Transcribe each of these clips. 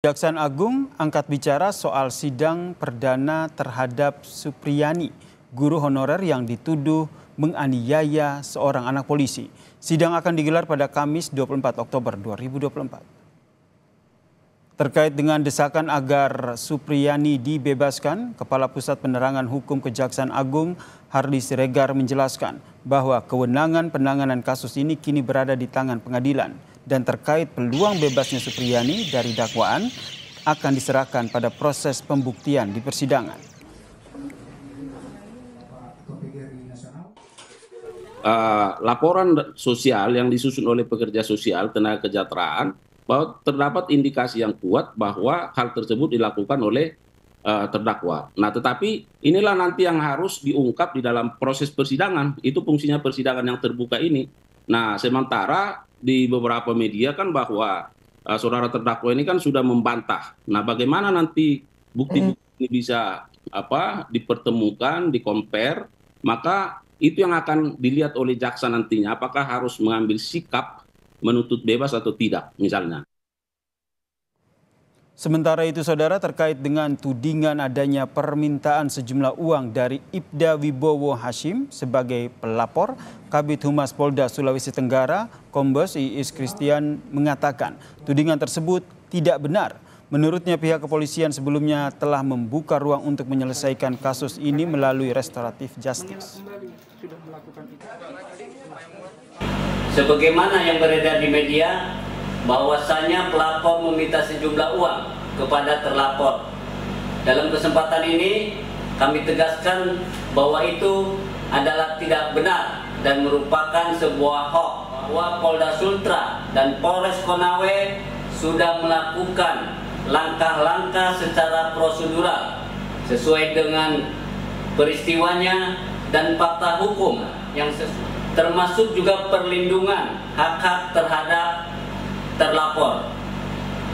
Kejaksaan Agung angkat bicara soal sidang perdana terhadap Supriyani, guru honorer yang dituduh menganiaya seorang anak polisi. Sidang akan digelar pada Kamis 24 Oktober 2024. Terkait dengan desakan agar Supriyani dibebaskan, Kepala Pusat Penerangan Hukum Kejaksaan Agung Hardy Siregar menjelaskan bahwa kewenangan penanganan kasus ini kini berada di tangan pengadilan. Dan terkait peluang bebasnya Supriyani dari dakwaan akan diserahkan pada proses pembuktian di persidangan. Laporan sosial yang disusun oleh pekerja sosial tenaga kesejahteraan bahwa terdapat indikasi yang kuat bahwa hal tersebut dilakukan oleh terdakwa. Nah, tetapi inilah nanti yang harus diungkap di dalam proses persidangan. Itu fungsinya persidangan yang terbuka ini. Nah, sementara di beberapa media kan bahwa saudara terdakwa ini kan sudah membantah. Nah, bagaimana nanti bukti-bukti ini bisa dipertemukan, di-compare, maka itu yang akan dilihat oleh jaksa nantinya, apakah harus mengambil sikap menuntut bebas atau tidak, misalnya. Sementara itu, saudara, terkait dengan tudingan adanya permintaan sejumlah uang dari Ibda Wibowo Hashim sebagai pelapor, Kabid Humas Polda Sulawesi Tenggara, Kombes Iis Christian mengatakan tudingan tersebut tidak benar. Menurutnya pihak kepolisian sebelumnya telah membuka ruang untuk menyelesaikan kasus ini melalui restoratif justice. Sebagaimana yang beredar di media, bahwasanya pelapor meminta sejumlah uang kepada terlapor. Dalam kesempatan ini kami tegaskan bahwa itu adalah tidak benar dan merupakan sebuah hoax, bahwa Polda Sultra dan Polres Konawe sudah melakukan langkah-langkah secara prosedural sesuai dengan peristiwanya dan fakta hukum yang termasuk juga perlindungan hak-hak terhadap terlapor,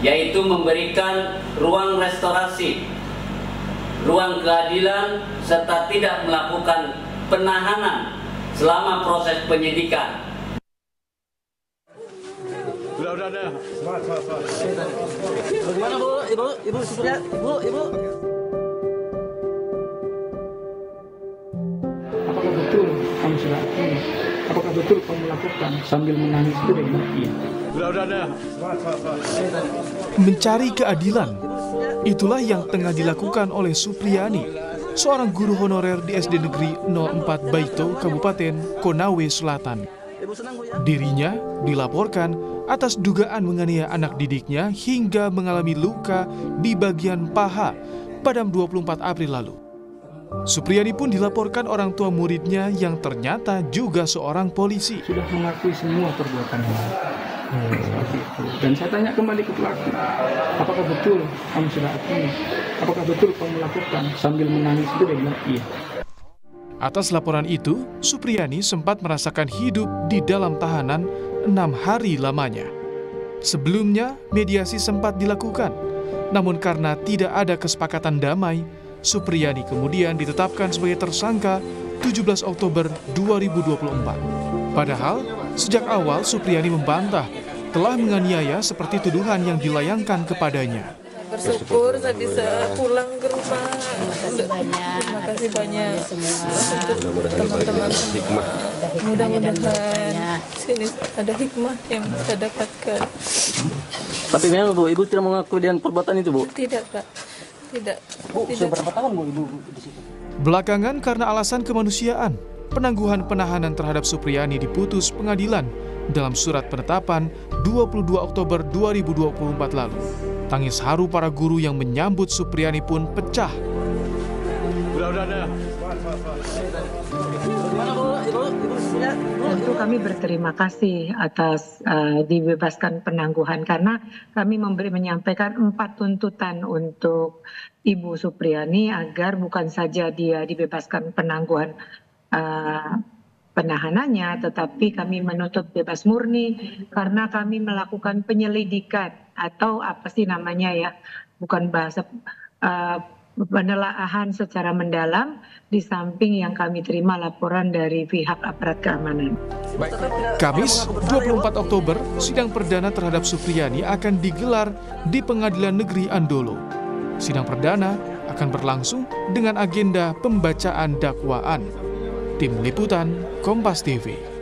yaitu memberikan ruang restorasi, ruang keadilan, serta tidak melakukan penahanan selama proses penyidikan. Udah. Bagaimana Bu? Ibu Supriya, Ibu. Apakah betul kamu sudah akui? Apakah betul kamu lakukan sambil menangis itu dengan iya? Udah. Mencari keadilan, itulah yang tengah dilakukan oleh Supriyani, seorang guru honorer di SD Negeri 04 Baito, Kabupaten Konawe Selatan. Dirinya dilaporkan atas dugaan menganiaya anak didiknya hingga mengalami luka di bagian paha pada 24 April lalu. Supriyani pun dilaporkan orang tua muridnya yang ternyata juga seorang polisi. Sudah mengakui semua perbuatannya. Seperti itu. Dan saya tanya kembali ke pelaku, apakah betul kamu sudah akui? Apakah betul kamu lakukan sambil menangis itu dengan iya? Atas laporan itu, Supriyani sempat merasakan hidup di dalam tahanan 6 hari lamanya. Sebelumnya, mediasi sempat dilakukan. Namun karena tidak ada kesepakatan damai, Supriyani kemudian ditetapkan sebagai tersangka 17 Oktober 2024. Padahal, sejak awal Supriyani membantah telah menganiaya seperti tuduhan yang dilayangkan kepadanya. Bersyukur saya bisa pulang ke rumah. Terima kasih banyak untuk teman-teman semua. Mudah-mudahan sini ada hikmah yang saya dapatkan. Tapi memang Bu, Ibu tidak mengakui dengan perbuatan itu, Bu? Tidak, Pak. Tidak. Bu, sudah berapa tahun Bu Ibu di situ? Belakangan karena alasan kemanusiaan, penangguhan penahanan terhadap Supriyani diputus pengadilan dalam surat penetapan 22 Oktober 2024 lalu. Tangis haru para guru yang menyambut Supriyani pun pecah. Udah. Tentu kami berterima kasih atas dibebaskan penangguhan karena kami menyampaikan 4 tuntutan untuk Ibu Supriyani agar bukan saja dia dibebaskan penangguhan penahanannya, tetapi kami menuntut bebas murni karena kami melakukan penyelidikan atau apa sih namanya ya, bukan bahasa penelaahan secara mendalam di samping yang kami terima laporan dari pihak aparat keamanan. Kamis, 24 Oktober, sidang perdana terhadap Supriyani akan digelar di Pengadilan Negeri Andolo. Sidang perdana akan berlangsung dengan agenda pembacaan dakwaan. Tim Liputan, Kompas TV.